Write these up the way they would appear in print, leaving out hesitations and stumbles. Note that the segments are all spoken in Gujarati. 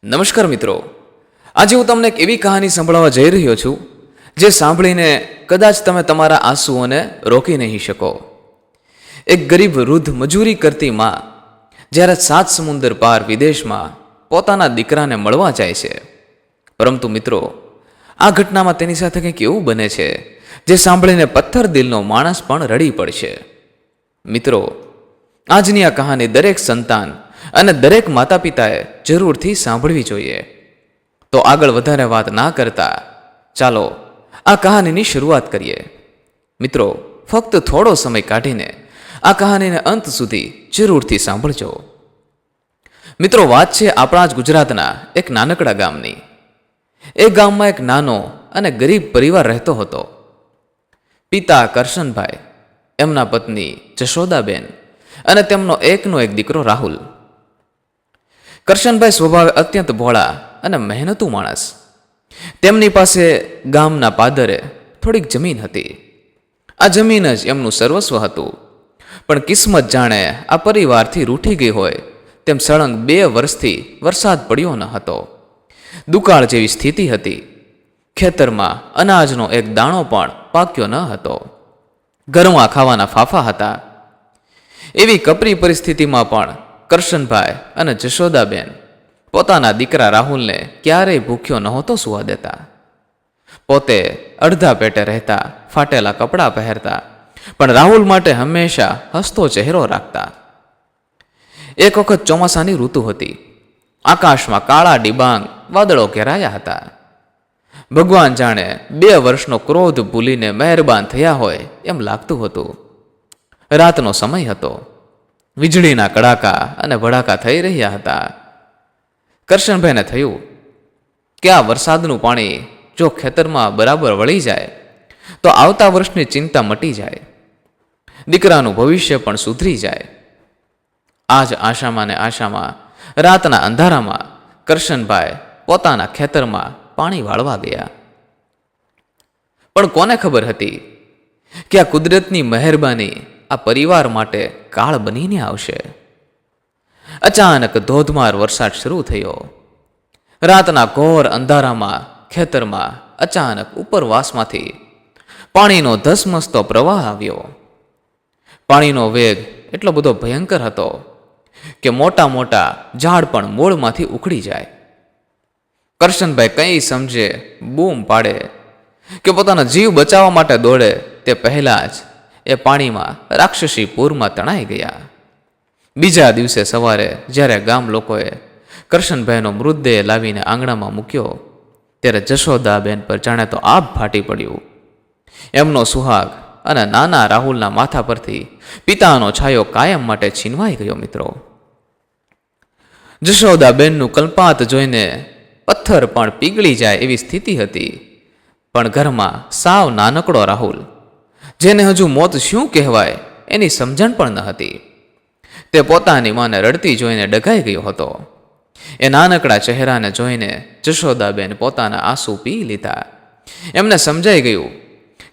નમસ્કાર મિત્રો, આજે હું તમને એક એવી કહાની સંભળાવવા જઈ રહ્યો છું જે સાંભળીને કદાચ તમે તમારા આંસુઓને રોકી નહીં શકો. એક ગરીબ વૃદ્ધ મજૂરી કરતી માં જ્યારે 7 સમુદ્ર પાર વિદેશમાં પોતાના દીકરાને મળવા જાય છે, પરંતુ મિત્રો આ ઘટનામાં તેની સાથે કંઈક એવું બને છે જે સાંભળીને પથ્થર દિલનો માણસ પણ રડી પડશે. મિત્રો, આજની આ કહાની દરેક સંતાન અને દરેક માતા પિતાએ જરૂરથી સાંભળવી જોઈએ. તો આગળ વધારે વાત ના કરતા ચાલો આ કહાનીની શરૂઆત કરીએ. મિત્રો, ફક્ત થોડો સમય કાઢીને આ કહાનીને અંત સુધી જરૂરથી સાંભળજો. મિત્રો, વાત છે આપણા જ ગુજરાતના એક નાનકડા ગામની. એ ગામમાં એક નાનો અને ગરીબ પરિવાર રહેતો હતો. પિતા કરશનભાઈ, એમના પત્ની જશોદાબેન અને તેમનો એકનો એક દીકરો રાહુલ. કરશનભાઈ સ્વભાવે અત્યંત ભોળા અને મહેનતુ માણસ. તેમની પાસે ગામના પાદરે થોડીક જમીન હતી. આ જમીન જ એમનું સર્વસ્વ હતું. પણ કિસ્મત જાણે આ પરિવારથી રૂઠી ગઈ હોય તેમ સળંગ 2 વર્ષથી વરસાદ પડ્યો ન હતો. દુકાળ જેવી સ્થિતિ હતી. ખેતરમાં અનાજનો એક દાણો પણ પાક્યો ન હતો. ઘરમાં ખાવાના ફાફા હતા. એવી કપરી પરિસ્થિતિમાં પણ કરશનભાઈ અને જશોદાબેન પોતાના દીકરા રાહુલને ક્યારેય ભૂખ્યો નહોતો સુવા દેતા. પોતે અડધા પેટે રહેતા, ફાટેલા કપડાં પહેરતા, પણ રાહુલ માટે હંમેશા હસતો ચહેરો રાખતા. એક વખત ચોમાસાની ઋતુ હતી. આકાશમાં કાળા ડિબાંગ વાદળો ઘેરાયા હતા. ભગવાન જાણે 2 વર્ષનો ક્રોધ ભૂલીને મહેરબાન થયા હોય એમ લાગતું હતું. રાતનો સમય હતો. વીજળીના કડાકા અને ભડાકા થઈ રહ્યા હતા. કરશનભાઈને થયું કે આ વરસાદનું પાણી જો ખેતરમાં બરાબર વળી જાય તો આવતા વર્ષની ચિંતા મટી જાય, દીકરાનું ભવિષ્ય પણ સુધરી જાય. આ જ આશામાં ને આશામાં રાતના અંધારામાં કરશનભાઈ પોતાના ખેતરમાં પાણી વાળવા ગયા. પણ કોને ખબર હતી કે આ કુદરતની મહેરબાની આ પરિવાર માટે કાળ બનીને આવશે. અચાનક ધોધમાર વરસાદ શરૂ થયો. રાતના ઘોર અંધારામાં ખેતરમાં અચાનક ઉપરવાસમાંથી પાણીનો ધસમસતો પ્રવાહ આવ્યો. પાણીનો વેગ એટલો બધો ભયંકર હતો કે મોટા મોટા ઝાડ પણ મૂળમાંથી ઉખડી જાય. કરશનભાઈ કંઈ સમજે, બૂમ પાડે કે પોતાનો જીવ બચાવવા માટે દોડે તે પહેલા જ એ પાણીમાં રાક્ષસી પૂરમાં તણાઈ ગયા. બીજા દિવસે સવારે જ્યારે ગામ લોકોએ કરશનભાઈનો મૃતદેહ લાવીને આંગણામાં મૂક્યો ત્યારે જશોદાબેન પર જાણે તો આભ ફાટી પડ્યું. એમનો સુહાગ અને નાના રાહુલના માથા પરથી પિતાનો છાયો કાયમ માટે છીનવાઈ ગયો. મિત્રો, જશોદાબેનનું કલ્પાત જોઈને પથ્થર પણ પીગળી જાય એવી સ્થિતિ હતી. પણ ઘરમાં સાવ નાનકડો રાહુલ, જેને હજુ મોત શું કહેવાય એની સમજણ પણ ન હતી, તે પોતાની માને રડતી જોઈને ડઘાઈ ગયો હતો. એ નાનકડા ચહેરાને જોઈને જશોદાબેન પોતાના આંસુ પી લીધા. એમને સમજાઈ ગયું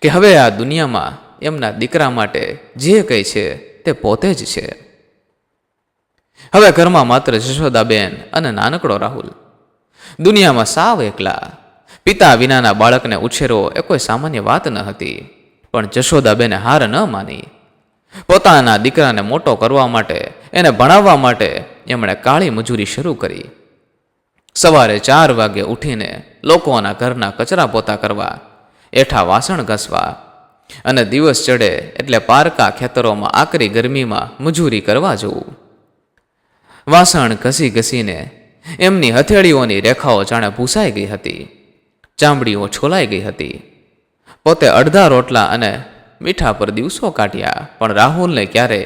કે હવે આ દુનિયામાં એમના દીકરા માટે જે કંઈ છે તે પોતે જ છે. હવે ઘરમાં માત્ર જશોદાબેન અને નાનકડો રાહુલ. દુનિયામાં સાવ એકલા. પિતા વિનાના બાળકને ઉછેરવો એ કોઈ સામાન્ય વાત ન હતી. પણ જશોદાબેને હાર ન માની. પોતાના દીકરાને મોટો કરવા માટે, એને ભણાવવા માટે એમણે કાળી મજૂરી શરૂ કરી. સવારે 4 વાગે ઉઠીને લોકોના ઘરના કચરા પોતા કરવા, એઠા વાસણ ઘસવા અને દિવસ ચડે એટલે પારકા ખેતરોમાં આકરી ગરમીમાં મજૂરી કરવા જવું. વાસણ ઘસી ઘસીને એમની હથેળીઓની રેખાઓ જાણે ભૂસાઈ ગઈ હતી. ચામડીઓ છોલાઈ ગઈ હતી. પોતે અડધા રોટલા અને મીઠા પર દિવસો કાઢ્યા, પણ રાહુલને ક્યારે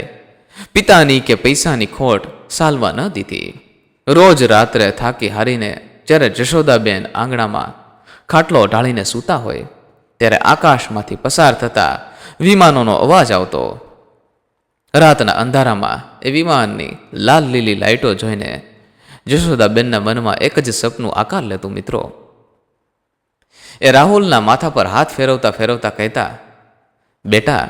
પિતાની કે પૈસાની ખોટ સાલવા ન દીધી. રોજ રાત્રે થાકી હારીને જ્યારે જશોદાબેન આંગણામાં ખાટલો ઢાળીને સૂતા હોય ત્યારે આકાશમાંથી પસાર થતા વિમાનોનો અવાજ આવતો. રાતના અંધારામાં એ વિમાનની લાલ લીલી લાઇટો જોઈને જશોદાબેનના મનમાં એક જ સપનું આકાર લેતું. મિત્રો, એ રાહુલના માથા પર હાથ ફેરવતા ફેરવતા કહેતા, બેટા,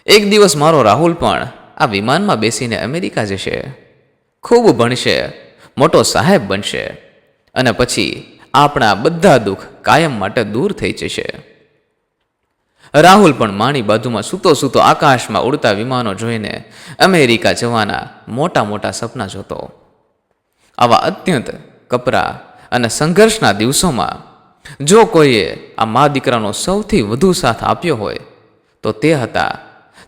એક દિવસ મારો રાહુલ પણ આ વિમાનમાં બેસીને અમેરિકા જશે, ખૂબ ભણશે, મોટો સાહેબ બનશે અને પછી આપણા બધા દુઃખ કાયમ માટે દૂર થઈ જશે. રાહુલ પણ માની બાજુમાં સૂતો સૂતો આકાશમાં ઉડતા વિમાનો જોઈને અમેરિકા જવાના મોટા મોટા સપના જોતો. આવા અત્યંત કપરા અને સંઘર્ષના દિવસોમાં જો કોઈએ આ મા દીકરાનો સૌથી વધુ સાથ આપ્યો હોય તો તે હતા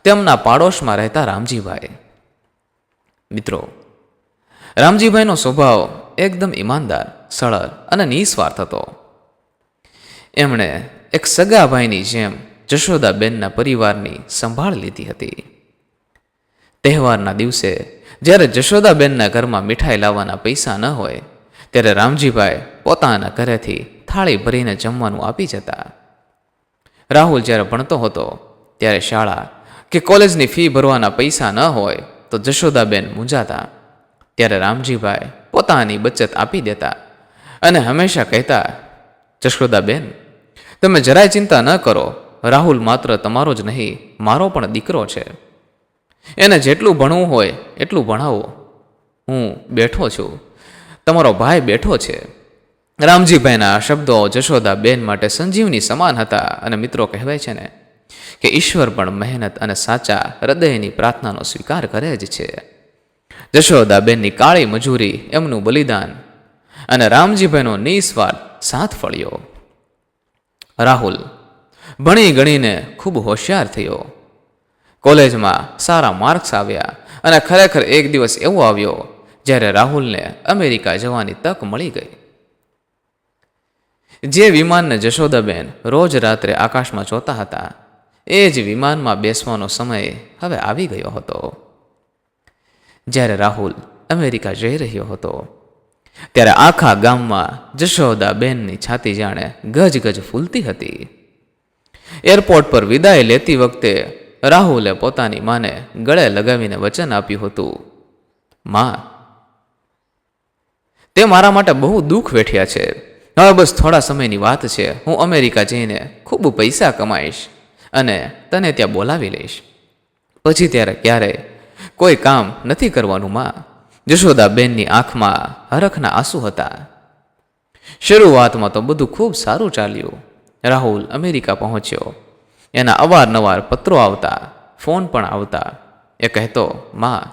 તેમના પાડોશમાં રહેતા રામજીભાઈ. મિત્રો, રામજીભાઈનો સ્વભાવ એકદમ ઈમાનદાર, સરળ અને નિસ્વાર્થ હતો. એમણે એક સગા ભાઈની જેમ જશોદાબેનના પરિવારની સંભાળ લીધી હતી. તહેવારના દિવસે જ્યારે જશોદાબેનના ઘરમાં મીઠાઈ લાવવાના પૈસા ન હોય ત્યારે રામજીભાઈ પોતાના ઘરેથી થાળી ભરીને જમવાનું આપી જતા. રાહુલ જ્યારે ભણતો હતો ત્યારે શાળા કે કોલેજની ફી ભરવાના પૈસા ન હોય તો જશોદાબેન મૂંઝાતા. ત્યારે રામજીભાઈ પોતાની બચત આપી દેતા અને હંમેશા કહેતા, જશોદાબેન, તમે જરાય ચિંતા ન કરો, રાહુલ માત્ર તમારો જ નહીં, મારો પણ દીકરો છે. એને જેટલું ભણવું હોય એટલું ભણાવો. હું બેઠો છું, તમારો ભાઈ બેઠો છે. રામજીભાઈના શબ્દો જશોદાબેન માટે સંજીવની સમાન હતા. અને મિત્રો, કહેવાય છે ને કે ઈશ્વર પણ મહેનત અને સાચા હૃદયની પ્રાર્થનાનો સ્વીકાર કરે જ છે. જશોદાબેનની કાળી મજૂરી, એમનું બલિદાન અને રામજીભાઈનો નિસ્વાર્થ સાથ ફળ્યો. રાહુલ ભણી ગણીને ખૂબ હોશિયાર થયો. કોલેજમાં સારા માર્ક્સ આવ્યા અને ખરેખર એક દિવસ એવો આવ્યો જ્યારે રાહુલને અમેરિકા જવાની તક મળી ગઈ. જે વિમાનને જશોદાબેન રોજ રાત્રે આકાશમાં જોતા હતા એ જ વિમાનમાં બેસવાનો સમય હવે આવી ગયો હતો. જ્યારે રાહુલ અમેરિકા જઈ રહ્યો હતો ત્યારે આખા ગામમાં જશોદાબેનની છાતી જાણે ગજ ફૂલતી હતી. એરપોર્ટ પર વિદાય લેતી વખતે રાહુલે પોતાની માને ગળે લગાવીને વચન આપ્યું હતું, માં, તે મારા માટે બહુ દુઃખ વેઠ્યા છે. હવે બસ થોડા સમયની વાત છે. હું અમેરિકા જઈને ખૂબ પૈસા કમાઈશ અને તને ત્યાં બોલાવી લઈશ. પછી ત્યારે ક્યારેય કોઈ કામ નથી કરવાનું માં. જશોદાબેનની આંખમાં હરખના આંસુ હતા. શરૂઆતમાં તો બધું ખૂબ સારું ચાલ્યું. રાહુલ અમેરિકા પહોંચ્યો. એના અવારનવાર પત્રો આવતા, ફોન પણ આવતા. એ કહેતો, માં,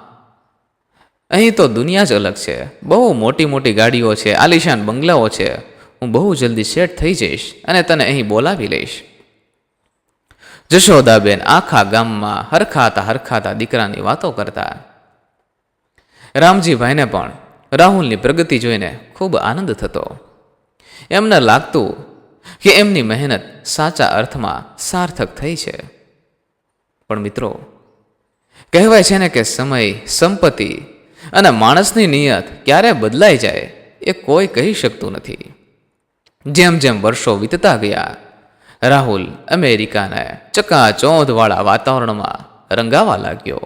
અહીં તો દુનિયા જ અલગ છે. બહુ મોટી મોટી ગાડીઓ છે, આલિશાન બંગલાઓ છે. હું બહુ જલ્દી સેટ થઈ જઈશ અને તને અહીં બોલાવી લઈશ. જશોદાબેન આખા ગામમાં હરખાતા દીકરાની વાતો કરતા. રામજીભાઈને પણ રાહુલની પ્રગતિ જોઈને ખૂબ આનંદ થતો. એમને લાગતું કે એમની મહેનત સાચા અર્થમાં સાર્થક થઈ છે. પણ મિત્રો, કહેવાય છે ને કે સમય, સંપત્તિ અને માણસની નિયત ક્યારે બદલાઈ જાય એ કોઈ કહી શકતું નથી. જેમ જેમ વર્ષો વીતતા ગયા, રાહુલ અમેરિકાને ચકાચોંધવાળા વાતાવરણમાં રંગાવા લાગ્યો.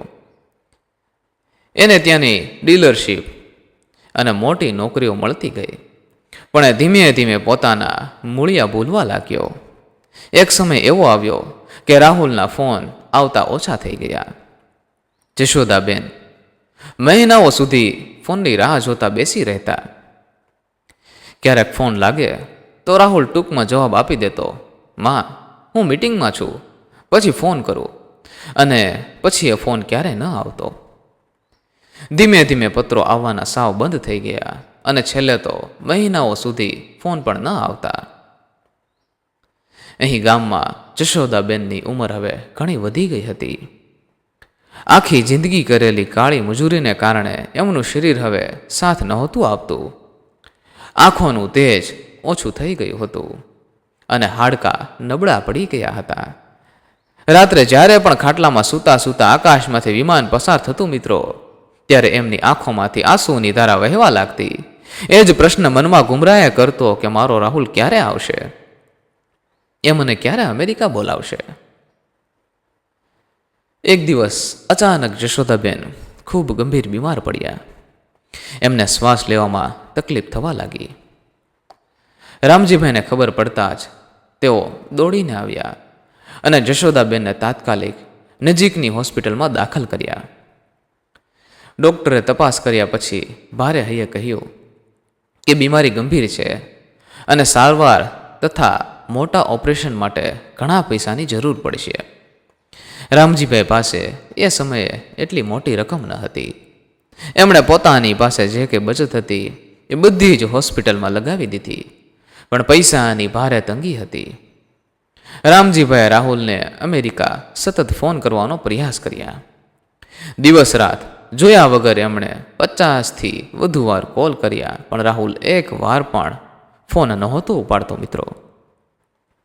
એને ત્યાંની ડીલરશીપ અને મોટી નોકરીઓ મળતી ગઈ. પણ એ ધીમે ધીમે પોતાના મૂળિયા ભૂલવા લાગ્યો. એક સમય એવો આવ્યો કે રાહુલના ફોન આવતા ઓછા થઈ ગયા. જશોદાબેન મહિનાઓ સુધી ફોનની રાહ જોતા બેસી રહેતા. ક્યારેક ફોન લાગે તો રાહુલ ટૂંકમાં જવાબ આપી દેતો, માં, હું મીટિંગમાં છું, પછી ફોન કરું. અને પછી એ ફોન ક્યારેય ન આવતો. ધીમે ધીમે પત્રો આવવાના સાવ બંધ થઈ ગયા અને છેલ્લે તો મહિનાઓ સુધી ફોન પણ ન આવતા. અહીં ગામમાં જશોદાબેનની ઉંમર હવે ઘણી વધી ગઈ હતી. આખી જિંદગી કરેલી કાળી મજૂરીને કારણે એમનું શરીર હવે સાથ નહોતું આપતું. આંખોનું તેજ ઓછું થઈ ગયું હતું અને હાડકાં નબળા પડી ગયા હતા. રાત્રે જ્યારે પણ ખાટલામાં સૂતા સૂતા આકાશમાંથી વિમાન પસાર થતું મિત્રો, ત્યારે એમની આંખોમાંથી આંસુની ધારા વહેવા લાગતી. એ જ પ્રશ્ન મનમાં ગુમરાયા કરતો કે મારો રાહુલ ક્યારે આવશે? એ મને ક્યારે અમેરિકા બોલાવશે? એક દિવસ અચાનક જશોદાબેન ખૂબ ગંભીર બીમાર પડ્યા. એમને શ્વાસ લેવામાં તકલીફ થવા લાગી. રામજીભાઈને ખબર પડતા જ તેઓ દોડીને આવ્યા અને જશોદાબેનને તાત્કાલિક નજીકની હોસ્પિટલમાં દાખલ કર્યા. ડૉક્ટરે તપાસ કર્યા પછી ભારે હૈયે કહ્યું કે બીમારી ગંભીર છે અને સારવાર તથા મોટા ઓપરેશન માટે ઘણા પૈસાની જરૂર પડશે. રામજીભાઈ પાસે એ સમયે એટલી મોટી રકમ ન હતી. એમણે પોતાની પાસે જે કંઈ બચત હતી એ બધી જ હોસ્પિટલમાં લગાવી દીધી, પણ પૈસાની ભારે તંગી હતી. રામજીભાઈએ રાહુલને અમેરિકા સતત ફોન કરવાનો પ્રયાસ કર્યા. દિવસ રાત જોયા વગર એમણે 50થી વધુ વાર કોલ કર્યા, પણ રાહુલ એક વાર પણ ફોન નહોતો ઉપાડતો. મિત્રો,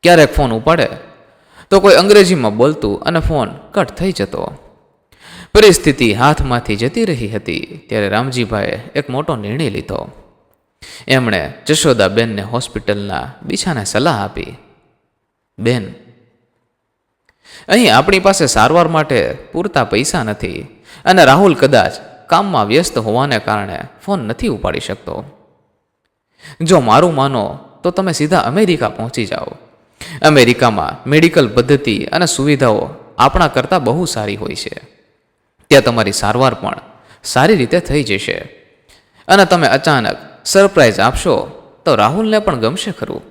ક્યારેક ફોન ઉપાડે તો કોઈ અંગ્રેજીમાં બોલતું અને ફોન કટ થઈ જતો. પરિસ્થિતિ હાથમાંથી જતી રહી હતી ત્યારે રામજીભાઈએ એક મોટો નિર્ણય લીધો. એમણે જશોદાબેનને હોસ્પિટલના બીછાને સલાહ આપી, બેન, અહીં આપણી પાસે સારવાર માટે પૂરતા પૈસા નથી અને રાહુલ કદાચ કામમાં વ્યસ્ત હોવાને કારણે ફોન નથી ઉપાડી શકતો. જો મારું માનો તો તમે સીધા અમેરિકા પહોંચી જાઓ. અમેરિકામાં મેડિકલ પદ્ધતિ અને સુવિધાઓ આપણા કરતાં બહુ સારી હોય છે. ત્યાં તમારી સારવાર પણ સારી રીતે થઈ જશે અને તમે અચાનક સરપ્રાઈઝ આપશો તો રાહુલને પણ ગમશે ખરું.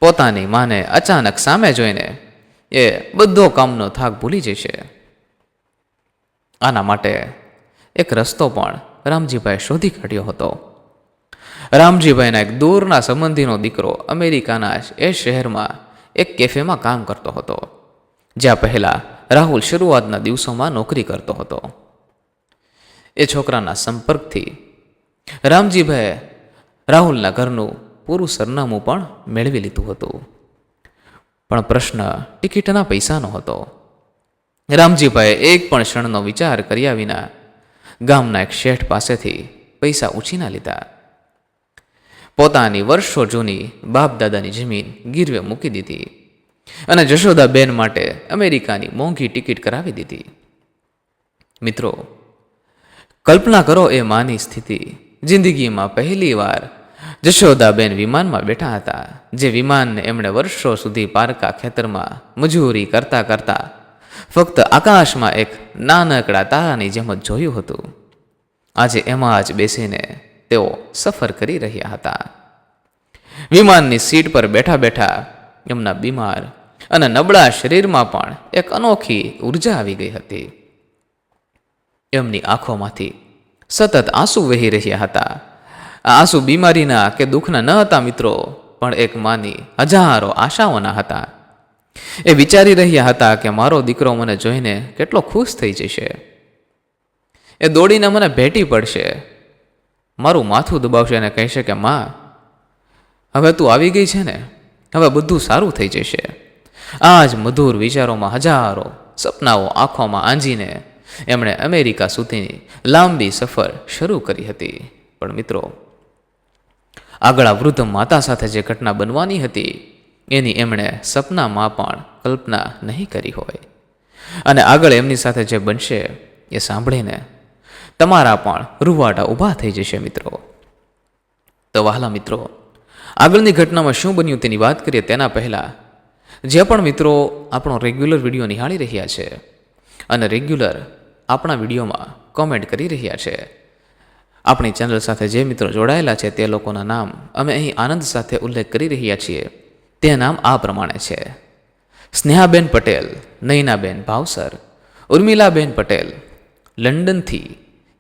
પોતાની માને અચાનક સામે જોઈને એ બધો કામનો થાક ભૂલી જશે. આના માટે એક રસ્તો પણ રામજીભાઈ શોધી કાઢ્યો હતો. રામજીભાઈના એક દૂરના સંબંધીનો દીકરો અમેરિકાના એ શહેરમાં એક કેફેમાં કામ કરતો હતો, જ્યાં પહેલાં રાહુલ શરૂઆતના દિવસોમાં નોકરી કરતો હતો. એ છોકરાના સંપર્કથી રામજીભાઈએ રાહુલના ઘરનું પૂરું સરનામું પણ મેળવી લીધું હતું. પણ પ્રશ્ન ટિકિટના પૈસાનો હતો. રામજીભાઈએ એક પણ ક્ષણનો વિચાર કર્યા વિના ગામના એક શેઠ પાસેથી પૈસા ઉછીના લીધા. પોતાની વર્ષો જૂની બાપ દાદાની જમીન ગીરવે મૂકી દીધી અને જશોદાબેન માટે અમેરિકાની મોંઘી ટિકિટ કરાવી દીધી. મિત્રો, કલ્પના કરો એ માની સ્થિતિ. જિંદગીમાં પહેલી વાર જશોદાબેન વિમાનમાં બેઠા હતા, જે વિમાનને એમણે વર્ષો સુધી પારકા ખેતરમાં મજૂરી કરતા કરતા ફક્ત આકાશમાં એક નાનકડા તારાની જેમ જ જોયું હતું. આજે એમાં જ બેસીને તેઓ સફર કરી રહ્યા હતા. વિમાનની સીટ પર બેઠા બેઠા એમના બીમાર અને નબળા શરીરમાં પણ એક અનોખી ઉર્જા આવી ગઈ હતી. એમની આંખોમાંથી સતત આંસુ વહી રહ્યા હતા. આ આંસુ બીમારીના કે દુઃખના ન હતા મિત્રો, પણ એક માની હજારો આશાઓના હતા. એ વિચારી રહ્યા હતા કે મારો દીકરો મને જોઈને કેટલો ખુશ થઈ જશે. એ દોડીને મને ભેટી પડશે, મારું માથું દબાવશે અને કહેશે કે માં, હવે તું આવી ગઈ છે ને, હવે બધું સારું થઈ જશે. આ જ મધુર વિચારોમાં હજારો સપનાઓ આંખોમાં આંજીને એમણે અમેરિકા સુધીની લાંબી સફર શરૂ કરી હતી. પણ મિત્રો, આગળ આ વૃદ્ધ માતા સાથે જે ઘટના બનવાની હતી એની એમણે સપનામાં પણ કલ્પના નહીં કરી હોય. અને આગળ એમની સાથે જે બનશે એ સાંભળીને તમારા પણ રૂવાટા ઊભા થઈ જશે મિત્રો. તો વહાલા મિત્રો, આગળની ઘટનામાં શું બન્યું તેની વાત કરીએ તેના પહેલાં જે પણ મિત્રો આપણો રેગ્યુલર વિડીયો નિહાળી રહ્યા છે અને રેગ્યુલર આપણા વિડીયોમાં કોમેન્ટ કરી રહ્યા છે, આપણી ચેનલ સાથે જે મિત્રો જોડાયેલા છે તે લોકોના નામ અમે અહીં આનંદ સાથે ઉલ્લેખ કરી રહ્યા છીએ. તે નામ આ પ્રમાણે છે: સ્નેહાબેન પટેલ, નૈનાબેન ભાવસર, ઉર્મિલાબેન પટેલ, લંડનથી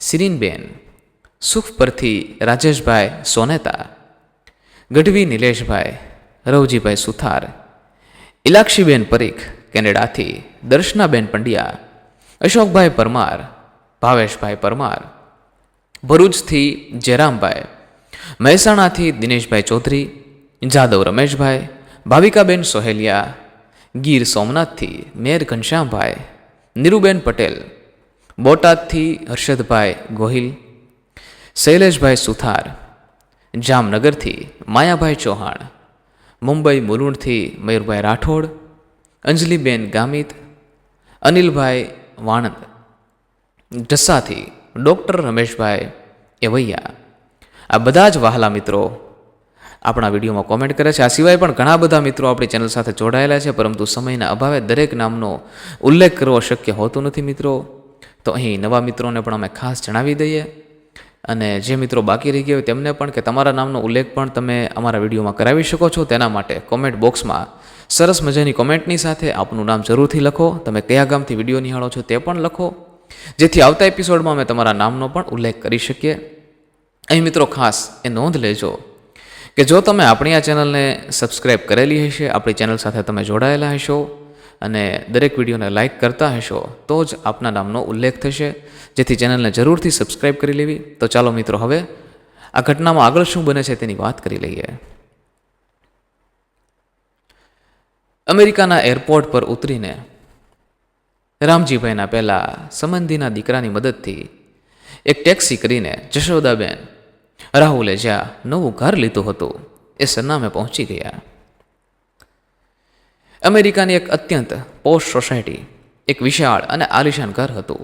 સિરીનબેન, સુખ પરથી રાજેશભાઈ સોનેતા, ગઢવી નિલેશભાઈ, રવજીભાઈ સુથાર, ઇલાક્ષીબેન પરીખ કેનેડાથી, દર્શનાબેન પંડ્યા, અશોકભાઈ પરમાર, ભાવેશભાઈ પરમાર, ભરૂચથી જયરામભાઈ, મહેસાણાથી દિનેશભાઈ ચૌધરી, જાદવ રમેશભાઈ, ભાવિકાબેન સોહેલિયા, ગીર સોમનાથથી મેર ઘનશ્યામભાઈ, નીરુબેન પટેલ, બોટાદથી હર્ષદભાઈ ગોહિલ, શૈલેષભાઈ સુથાર, જામનગરથી માયાભાઈ ચૌહાણ, મુંબઈ મુલુંડથી મયુરભાઈ રાઠોડ, અંજલિબેન ગામિત, અનિલભાઈ વાણંદ, ઢસાથી ડૉક્ટર રમેશભાઈ એવૈયા. આ બધા જ વહાલા મિત્રો આપણા વિડીયોમાં કોમેન્ટ કરે છે. આ સિવાય પણ ઘણા બધા મિત્રો આપણી ચેનલ સાથે જોડાયેલા છે, પરંતુ સમયના અભાવે દરેક નામનો ઉલ્લેખ કરવો શક્ય હોતો નથી મિત્રો. તો અહીં નવા મિત્રોને પણ અમે ખાસ જણાવી દઈએ, અને જે મિત્રો બાકી રહી ગયા હોય તેમને પણ કે તમારા નામનો ઉલ્લેખ પણ તમે અમારા વિડીયોમાં કરાવી શકો છો. તેના માટે કોમેન્ટ બોક્સમાં સરસ મજાની કોમેન્ટની સાથે આપનું નામ જરૂરથી લખો. તમે કયા ગામથી વિડીયો નિહાળો છો તે પણ લખો, જેથી આવતા એપિસોડમાં અમે તમારા નામનો પણ ઉલ્લેખ કરી શકીએ. અહીં મિત્રો ખાસ એ નોંધ લેજો કે જો તમે આપણી આ ચેનલને સબસ્ક્રાઈબ કરેલી હશે, આપણી ચેનલ સાથે તમે જોડાયેલા હશો અને દરેક વિડીયોને લાઇક કરતા હશો, તો જ આપના નામનો ઉલ્લેખ થશે. જેથી ચેનલને જરૂરથી સબસ્ક્રાઈબ કરી લેવી. તો ચાલો મિત્રો, હવે આ ઘટનામાં આગળ શું બને છે તેની વાત કરી લઈએ. અમેરિકાના એરપોર્ટ પર ઉતરીને રામજીભાઈના પહેલા સંબંધીના દીકરાની મદદથી એક ટેક્સી કરીને જશોદાબેન રાહુલે જ્યાં નવું ઘર લીધું હતું એ સરનામે પહોંચી ગયા. અમેરિકાની એક અત્યંત પોશ સોસાયટી, એક વિશાળ અને આલિશાન ઘર હતું.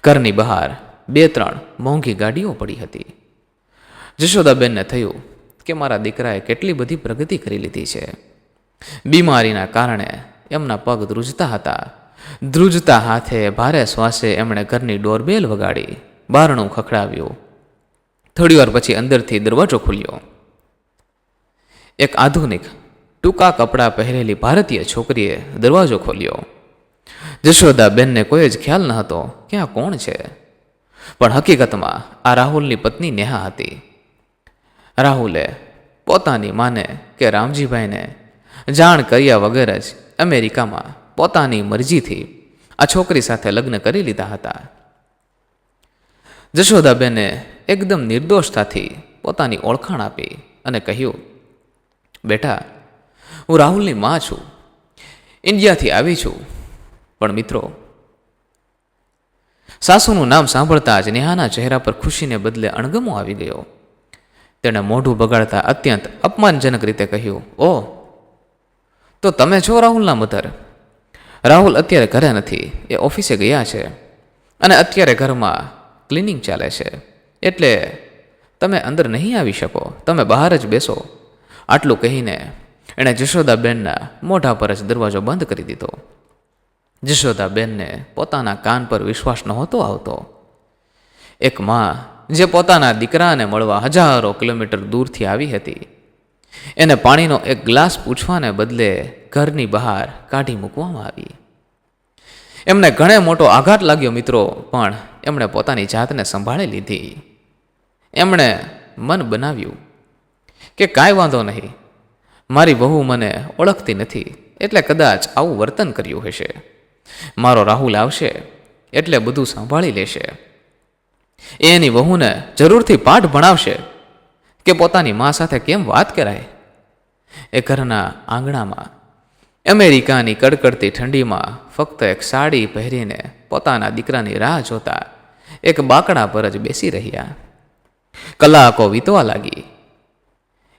ઘરની બહાર 2-3 મોંઘી ગાડીઓ પડી હતી. જશોદાબેનને થયું કે મારા દીકરાએ કેટલી બધી પ્રગતિ કરી લીધી છે. બીમારીના કારણે એમના પગ ધ્રુજતા હતા. ધ્રુજતા હાથે ભારે શ્વાસે એમણે ઘરની ડોરબેલ વગાડી, બારણું ખખડાવ્યું. થોડીવાર પછી અંદરથી દરવાજો ખુલ્યો. એક આધુનિક ટૂંકા કપડાં પહેરેલી ભારતીય છોકરીએ દરવાજો ખોલ્યો. જશોદાબેનને કોઈ જ ખ્યાલ ન હતો કે આ કોણ છે, પણ હકીકતમાં આ રાહુલની પત્ની નેહા હતી. રાહુલે પોતાની માને કે રામજીભાઈને જાણ કર્યા વગર જ અમેરિકામાં પોતાની મરજીથી આ છોકરી સાથે લગ્ન કરી લીધા હતા. જશોદાબેને એકદમ નિર્દોષતાથી પોતાની ઓળખાણ આપી અને કહ્યું, બેટા, હું રાહુલની માં છું, ઇન્ડિયાથી આવી છું. પણ મિત્રો, સાસુનું નામ સાંભળતા જ નેહાના ચહેરા પર ખુશીને બદલે અણગમો આવી ગયો. તેણે મોઢું બગાડતા અત્યંત અપમાનજનક રીતે કહ્યું, ઓહ, તો તમે છો રાહુલના મધર? રાહુલ અત્યારે ઘરે નથી, એ ઓફિસે ગયા છે અને અત્યારે ઘરમાં ક્લિનિંગ ચાલે છે, એટલે તમે અંદર નહીં આવી શકો, તમે બહાર જ બેસો. આટલું કહીને એણે જશોદાબેનના મોઢા પર જ દરવાજો બંધ કરી દીધો. જશોદાબેનને પોતાના કાન પર વિશ્વાસ નહોતો આવતો. એક માં જે પોતાના દીકરાને મળવા હજારો કિલોમીટર દૂરથી આવી હતી, એને પાણીનો એક ગ્લાસ પૂછવાને બદલે ઘરની બહાર કાઢી મૂકવામાં આવી. એમને ઘણે મોટો આઘાત લાગ્યો મિત્રો, પણ એમણે પોતાની જાતને સંભાળી લીધી. એમણે મન બનાવ્યું કે કાંઈ વાંધો નહીં, મારી વહુ મને ઓળખતી નથી એટલે કદાચ આવું વર્તન કર્યું હશે. મારો રાહુલ આવશે એટલે બધું સંભાળી લેશે. એની વહુને જરૂરથી પાઠ ભણાવશે કે પોતાની મા સાથે કેમ વાત કરાય. એ ઘરના આંગણામાં અમેરિકાની કડકડતી ઠંડીમાં ફક્ત એક સાડી પહેરીને પોતાના દીકરાની રાહ જોતા એક બાકડા પર જ બેસી રહ્યા. કલાકો વીતવા લાગી.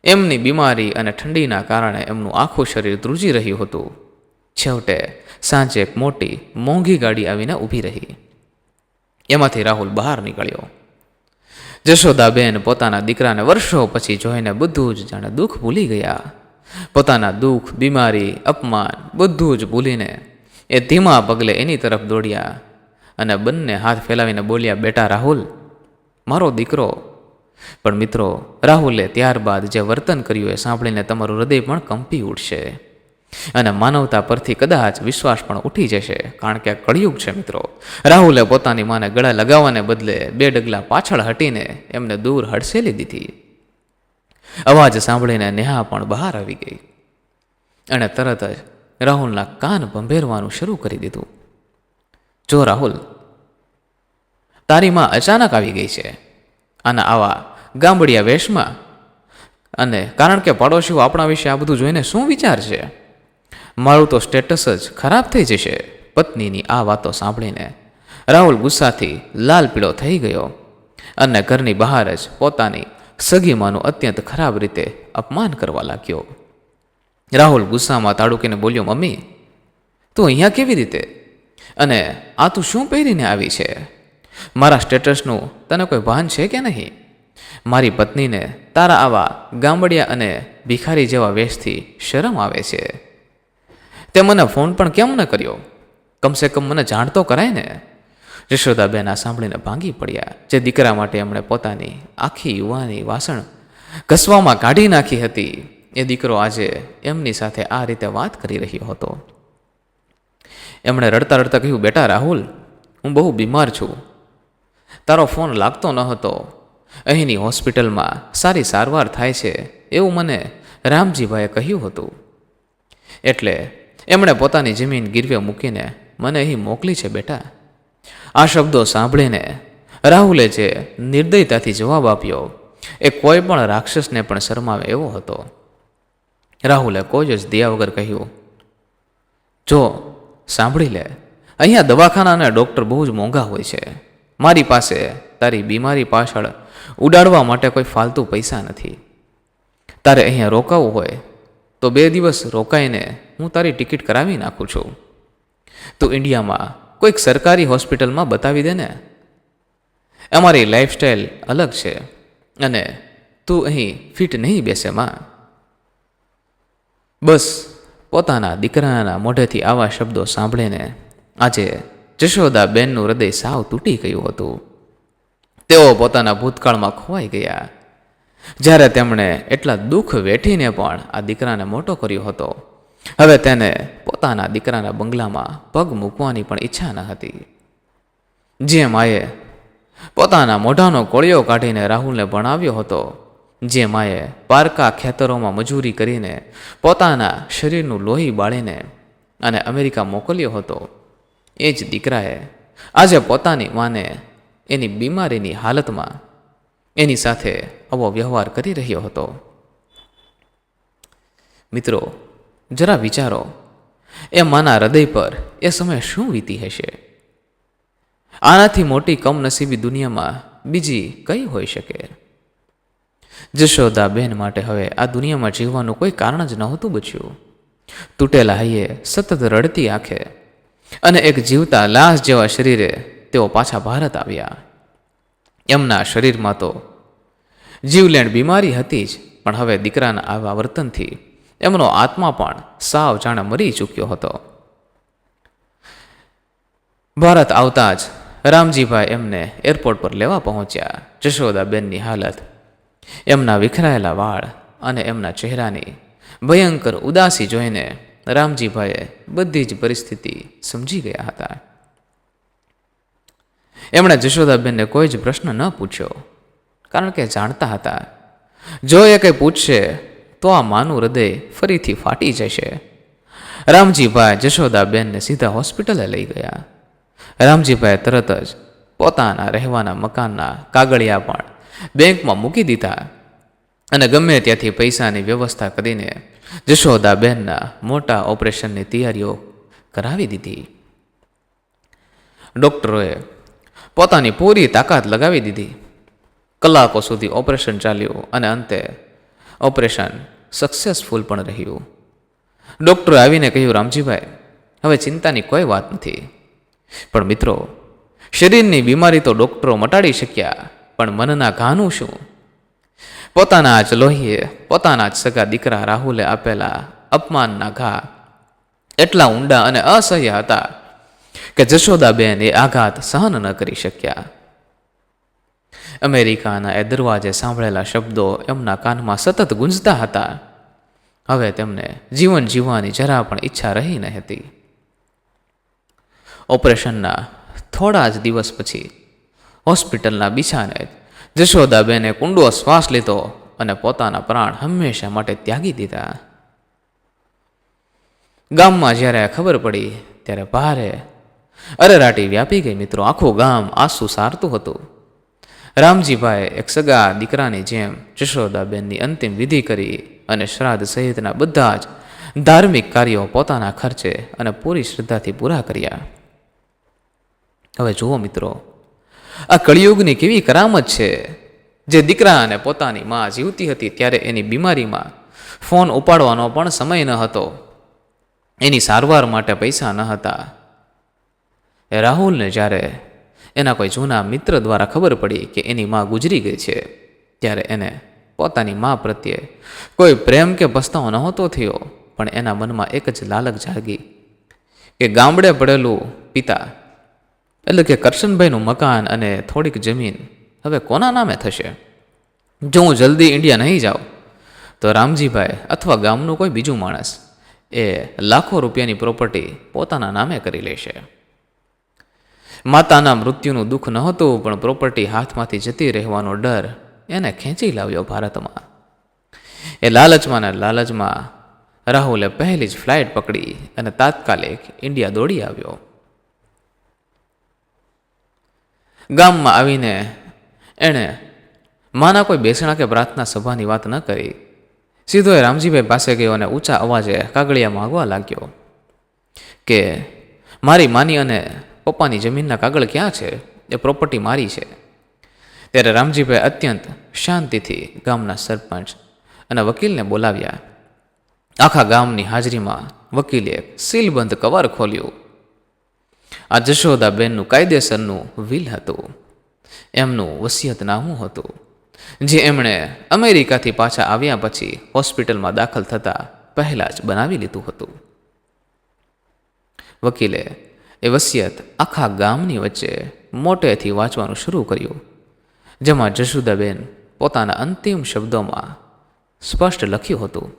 એમની બીમારી અને ઠંડીના કારણે એમનું આખું શરીર ધ્રુજી રહ્યું હતું. છેવટે સાંજે એક મોટી મોંઘી ગાડી આવીને ઊભી રહી. એમાંથી રાહુલ બહાર નીકળ્યો. જશોદાબેન પોતાના દીકરાને વર્ષો પછી જોઈને બધું જ જાણે દુઃખ ભૂલી ગયા. પોતાના દુઃખ, બીમારી, અપમાન બધું જ ભૂલીને એ ધીમા પગલે એની તરફ દોડ્યા અને બંને હાથ ફેલાવીને બોલ્યા, બેટા રાહુલ, મારો દીકરો. પણ મિત્રો, રાહુલે ત્યારબાદ જે વર્તન કર્યું એ સાંભળીને તમારું હૃદય પણ કંપી ઉઠશે અને માનવતા પરથી કદાચ વિશ્વાસ પણ ઉઠી જશે, કારણ કે કળિયુગ છે મિત્રો. રાહુલે પોતાની માને ગળે લગાવવાને બદલે 2 ડગલા પાછળ હટીને એમને દૂર હડસેલી દીધી. અવાજ સાંભળીને નેહા પણ બહાર આવી ગઈ અને તરત જ રાહુલના કાન ભંભેરવાનું શરૂ કરી દીધું. જો રાહુલ, તારી માં અચાનક આવી ગઈ છે અને આવા ગામડિયા વેશમાં, અને કારણ કે પડોશીઓ આપણા વિશે આ બધું જોઈને શું વિચારશે? મારું તો સ્ટેટસ જ ખરાબ થઈ જશે. પત્નીની આ વાતો સાંભળીને રાહુલ ગુસ્સાથી લાલ પીળો થઈ ગયો અને ઘરની બહાર જ પોતાની સગી માનું અત્યંત ખરાબ રીતે અપમાન કરવા લાગ્યો. રાહુલ ગુસ્સામાં તાડુકીને બોલ્યો, મમ્મી, તું અહીંયા કેવી રીતે? અને આ તું શું પહેરીને આવી છે? મારા સ્ટેટસનું તને કોઈ ભાન છે કે નહીં? મારી પત્નીને તારા આવા ગામડિયા અને ભિખારી જેવા વેશથી શરમ આવે છે. તે મને ફોન પણ કેમ ન કર્યો? કમસે કમ મને જાણ તો કરાય ને. જશોદાબેન આ સાંભળીને ભાંગી પડ્યા. જે દીકરા માટે એમણે પોતાની આખી યુવાની વાસણ ઘસવામાં કાઢી નાખી હતી, એ દીકરો આજે એમની સાથે આ રીતે વાત કરી રહ્યો હતો. એમણે રડતા રડતા કહ્યું, બેટા રાહુલ, હું બહુ બીમાર છું. તારો ફોન લાગતો ન હતો. અહીંની હોસ્પિટલમાં સારી સારવાર થાય છે એવું મને રામજીભાઈએ કહ્યું હતું, એટલે એમણે પોતાની જમીન ગીરવે મૂકીને મને અહીં મોકલી છે બેટા. આ શબ્દો સાંભળીને રાહુલે જે નિર્દયતાથી જવાબ આપ્યો એ કોઈ પણ રાક્ષસને પણ શરમાવે એવો હતો. રાહુલે કોઈ જ દયા વગર કહ્યું, જો સાંભળી લે, અહીંયા દવાખાના અને ડૉક્ટર બહુ જ મોંઘા હોય છે. મારી પાસે તારી બીમારી પાછળ ઉડાડવા માટે કોઈ ફાલતુ પૈસા નથી. તારે અહીંયા રોકાવું હોય તો 2 દિવસ રોકાઈને હું તારી ટિકિટ કરાવી નાખું છું. તું ઇન્ડિયામાં કોઈક સરકારી હોસ્પિટલમાં બતાવી દે ને. અમારી લાઈફસ્ટાઈલ અલગ છે અને તું અહીં ફિટ નહીં બેસે માં. બસ પોતાના દીકરાના મોઢેથી આવા શબ્દો સાંભળીને આજે જશોદાબેનનું હૃદય સાવ તૂટી ગયું હતું. તેઓ પોતાના ભૂતકાળમાં ખોવાઈ ગયા, જ્યારે તેમણે એટલા દુઃખ વેઠીને પણ આ દીકરાને મોટો કર્યો હતો. હવે તેને પોતાના દીકરાના બંગલામાં પગ મૂકવાની પણ ઈચ્છા ન હતી. જે માએ પોતાના મોઢાનો કોળિયો કાઢીને રાહુલને ભણાવ્યો હતો, જે માએ પારકા ખેતરોમાં મજૂરી કરીને પોતાના શરીરનું લોહી બાળીને અને અમેરિકા મોકલ્યો હતો, એ જ દીકરાએ આજે પોતાની માને એની બીમારીની હાલતમાં એની સાથે આવો વ્યવહાર કરી રહ્યો હતો. મિત્રો, જરા વિચારો, એ માના હૃદય પર એ સમય શું વીતી હશે? આનાથી મોટી કમનસીબી દુનિયામાં બીજી કઈ હોઈ શકે? જશોદાબેન માટે હવે આ દુનિયામાં જીવવાનું કોઈ કારણ જ નહોતું બચ્યું. તૂટેલા હૈયે સતત રડતી આંખે અને એક જીવતા લાશ જેવા શરીરે તેઓ પાછા ભારત આવ્યા. એમના શરીરમાં તો જીવલેણ બીમારી હતી જ, પણ હવે દીકરાના આવા વર્તનથી એમનો આત્મા પણ સાવ જાણે મરી ચૂક્યો હતો. ભારત આવતા જ રામજીભાઈ એમને એરપોર્ટ પર લેવા પહોંચ્યા. જશોદાબેનની હાલત, એમના વિખરાયેલા વાળ અને એમના ચહેરાની ભયંકર ઉદાસી જોઈને રામજીભાઈએ બધી જ પરિસ્થિતિ સમજી ગયા હતા. એમણે જશોદાબેનને કોઈ જ પ્રશ્ન ન પૂછ્યો, કારણ કે જાણતા હતા જો એ કંઈ પૂછશે તો આ માનું હૃદય ફરીથી ફાટી જશે. રામજીભાઈ જશોદાબેનને સીધા હોસ્પિટલે લઈ ગયા. રામજીભાઈએ તરત જ પોતાના રહેવાના મકાનના કાગળિયા પણ બેંકમાં મૂકી દીધા અને ગમે ત્યાંથી પૈસાની વ્યવસ્થા કરીને જશોદાબેનના મોટા ઓપરેશનની તૈયારીઓ કરાવી દીધી. ડૉક્ટરોએ પોતાની પૂરી તાકાત લગાવી દીધી. કલાકો સુધી ઓપરેશન ચાલ્યું અને અંતે ઓપરેશન સક્સેસફુલ પણ રહ્યું. ડૉક્ટરે આવીને કહ્યું, રામજીભાઈ, હવે ચિંતાની કોઈ વાત નથી. પણ મિત્રો, શરીરની બીમારી તો ડૉક્ટરો મટાડી શક્યા, પણ મનના ઘાનું શું? પોતાના જ લોહીએ પોતાના જ સગા દીકરા રાહુલે આપેલા અપમાનના ઘા એટલા ઊંડા અને અસહ્ય હતા કે જશોદાબેન એ આઘાત સહન ન કરી શક્યા. અમેરિકાના એ દરવાજે સાંભળેલા શબ્દો એમના કાનમાં સતત ગુંજતા હતા. હવે તેમને જીવન જીવવાની જરા પણ ઈચ્છા રહી ન હતી. ઓપરેશનના થોડા જ દિવસ પછી હોસ્પિટલના બિછાને જશોદાબેને કુંડો શ્વાસ લીધો અને પોતાના પ્રાણ હંમેશા માટે ત્યાગી દીધા. ગામમાં જ્યારે ખબર પડી ત્યારે ભારે અરેરાટી વ્યાપી ગઈ. મિત્રો, આખું ગામ આંસુ સારતું હતું. રામજીભાઈએ એક સગા દીકરાની જેમ જશોદાબેનની અંતિમ વિધિ કરી અને શ્રાદ્ધ સહિતના બધા જ ધાર્મિક કાર્યો પોતાના ખર્ચે અને પૂરી શ્રદ્ધાથી પૂરા કર્યા. હવે જુઓ મિત્રો, આ કળિયુગની કેવી કરામત છે. જે દીકરા અને પોતાની માં જીવતી હતી ત્યારે એની બીમારીમાં ફોન ઉપાડવાનો પણ સમય ન હતો, એની સારવાર માટે પૈસા ન હતા. એ રાહુલને જ્યારે એના કોઈ જૂના મિત્ર દ્વારા ખબર પડી કે એની માં ગુજરી ગઈ છે, ત્યારે એને પોતાની માં પ્રત્યે કોઈ પ્રેમ કે પસ્તાવો નહોતો થયો, પણ એના મનમાં એક જ લાલક જાગી કે ગામડે પડેલું પિતા એટલે કે કરશનભાઈનું મકાન અને થોડીક જમીન હવે કોના નામે થશે? જો હું જલ્દી ઇન્ડિયા નહીં જાઉં તો રામજીભાઈ અથવા ગામનું કોઈ બીજું માણસ એ લાખો રૂપિયાની પ્રોપર્ટી પોતાના નામે કરી લેશે. માતાના મૃત્યુનું દુઃખ નહોતું, પણ પ્રોપર્ટી હાથમાંથી જતી રહેવાનો ડર એને ખેંચી લાવ્યો ભારતમાં. એ લાલચમાં ને લાલચમાં રાહુલે પહેલી જ ફ્લાઇટ પકડી અને તાત્કાલિક ઇન્ડિયા દોડી આવ્યો. ગામમાં આવીને એણે માના કોઈ બેસણા કે પ્રાર્થના સભાની વાત ન કરી. સીધો એ રામજીભાઈ પાસે ગયો અને ઊંચા અવાજે કાગળિયા માંગવા લાગ્યો કે મારી માની અને પપ્પાની જમીનના કાગળ ક્યાં છે? એ પ્રોપર્ટી મારી છે. ત્યારે રામજીભાઈ અત્યંત શાંતિથી ગામના સરપંચ અને વકીલને બોલાવ્યા. આખા ગામની હાજરીમાં વકીલે સીલબંધ કવર ખોલ્યું. આ જશોદાબેનનું કાયદેસરનું વિલ હતું. એમનું વસિયતનામું હતું, જે એમણે અમેરિકાથી પાછા આવ્યા પછી હોસ્પિટલમાં દાખલ થતાં પહેલાં જ બનાવી લીધું હતું. વકીલે એ વસિયત આખા ગામની વચ્ચે મોટેથી વાંચવાનું શરૂ કર્યું, જેમાં જશોદાબેન પોતાના અંતિમ શબ્દોમાં સ્પષ્ટ લખ્યું હતું.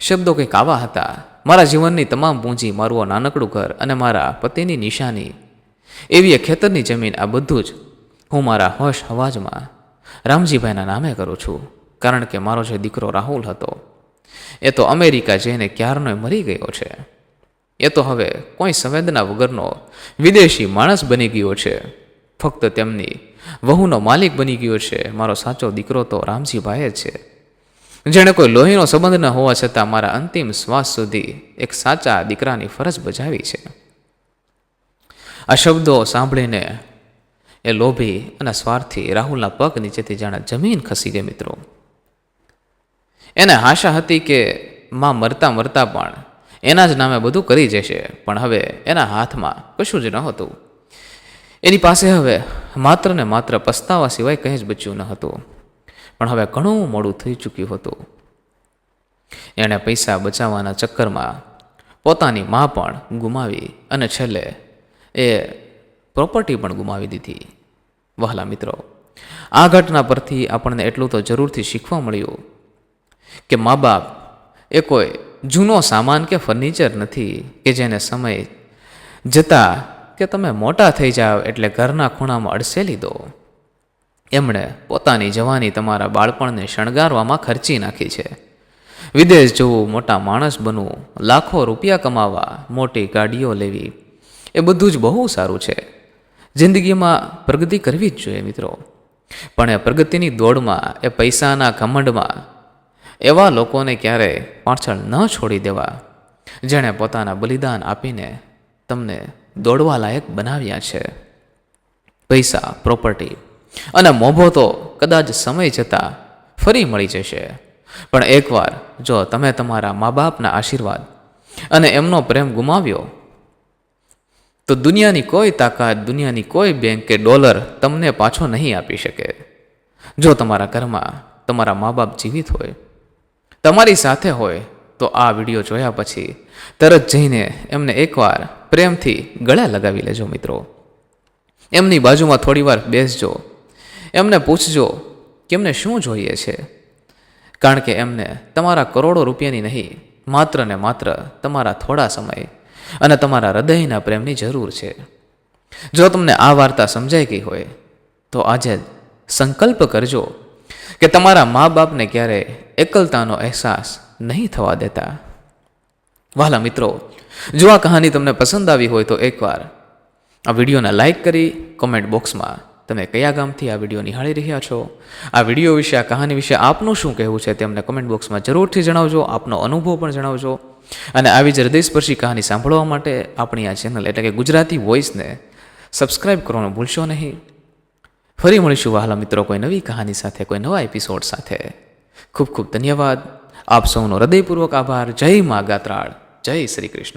શબ્દો કંઈક આવા હતા: મારા જીવનની તમામ પૂંજી, મારું નાનકડું ઘર અને મારા પતિની નિશાની એવી એક ખેતરની જમીન, આ બધું જ હું મારા હોશ હવાજમાં રામજીભાઈના નામે કરું છું. કારણ કે મારો જે દીકરો રાહુલ હતો એ તો અમેરિકા જઈને ક્યારનો મરી ગયો છે. એ તો હવે કોઈ સંવેદના વગરનો વિદેશી માણસ બની ગયો છે. ફક્ત તેમની વહુનો માલિક બની ગયો છે. મારો સાચો દીકરો તો રામજીભાઈ જ છે, જેણે કોઈ લોહીનો સંબંધ ન હોવા છતાં મારા અંતિમ શ્વાસ સુધી એક સાચા દીકરાની ફરજ બજાવી છે. આ શબ્દો સાંભળીને એ લોભી અને સ્વાર્થી રાહુલના પગ નીચેથી જાણે જમીન ખસી ગઈ. મિત્રો, એને આશા હતી કે માં મરતા મરતા પણ એના જ નામે બધું કરી જશે, પણ હવે એના હાથમાં કશું જ નહોતું. એની પાસે હવે માત્ર ને માત્ર પસ્તાવા સિવાય કંઈ જ બચ્યું ન હતું. પણ હવે ઘણું મોડું થઈ ચૂક્યું હતું. એણે પૈસા બચાવવાના ચક્કરમાં પોતાની મા પણ ગુમાવી અને છેલ્લે એ પ્રોપર્ટી પણ ગુમાવી દીધી. વહાલા મિત્રો, આ ઘટના પરથી આપણને એટલું તો જરૂરથી શીખવા મળ્યું કે મા બાપ એ કોઈ જૂનો સામાન કે ફર્નિચર નથી કે જેને સમય જતા કે તમે મોટા થઈ જાઓ એટલે ઘરના ખૂણામાં અડસેલી દો. એમણે પોતાની જવાની તમારા બાળપણને શણગારવામાં ખર્ચી નાખી છે. વિદેશ જવું, મોટા માણસ બનવું, લાખો રૂપિયા કમાવા, મોટી ગાડીઓ લેવી, એ બધું જ બહુ સારું છે. જિંદગીમાં પ્રગતિ કરવી જ જોઈએ મિત્રો, પણ એ પ્રગતિની દોડમાં, એ પૈસાના ઘમંડમાં એવા લોકોને ક્યારેય પાછળ ન છોડી દેવા, જેણે પોતાના બલિદાન આપીને તમને દોડવા લાયક બનાવ્યા છે. પૈસા, પ્રોપર્ટી અને મોભો તો કદાચ સમય જતાં ફરી મળી જશે, પણ એકવાર જો તમે તમારા મા બાપના આશીર્વાદ અને એમનો પ્રેમ ગુમાવ્યો તો દુનિયાની કોઈ તાકાત, દુનિયાની કોઈ બેંક કે ડોલર તમને પાછો નહીં આપી શકે. જો તમારા ઘરમાં તમારા મા બાપ જીવિત હોય, તમારી સાથે હોય, તો આ વિડીયો જોયા પછી તરત જઈને એમને એકવાર પ્રેમથી ગળે લગાવી લેજો મિત્રો. એમની બાજુમાં થોડી વાર બેસજો, એમને પૂછજો કે એમને શું જોઈએ છે, કારણ કે એમને તમારા કરોડો રૂપિયાની નહીં, માત્ર ને માત્ર તમારા થોડા સમય અને તમારા હૃદયના પ્રેમની જરૂર છે. જો તમને આ વાર્તા સમજાઈ ગઈ હોય તો આજે સંકલ્પ કરજો કે તમારા મા બાપને ક્યારેય એકલતાનો અહેસાસ નહીં થવા દેતા. વહાલા મિત્રો, જો આ કહાની તમને પસંદ આવી હોય તો એકવાર આ વિડીયોને લાઈક કરી કોમેન્ટ બોક્સમાં તમે કયા ગામથી આ વિડીયો નિહાળી રહ્યા છો, આ વિડીયો વિશે, આ કહાની વિશે આપનું શું કહેવું છે તે અમને કોમેન્ટ બોક્સમાં જરૂરથી જણાવજો. આપનો અનુભવ પણ જણાવજો. અને આવી જ હૃદયસ્પર્શી કહાની સાંભળવા માટે આપણી આ ચેનલ એટલે કે ગુજરાતી વોઇસને સબસ્ક્રાઈબ કરવાનું ભૂલશો નહીં. ફરી મળીશું વહાલા મિત્રો કોઈ નવી કહાની સાથે, કોઈ નવા એપિસોડ સાથે. ખૂબ ખૂબ ધન્યવાદ. આપ સૌનો હૃદયપૂર્વક આભાર. જય મા ગાત્રાળ. જય શ્રી કૃષ્ણ.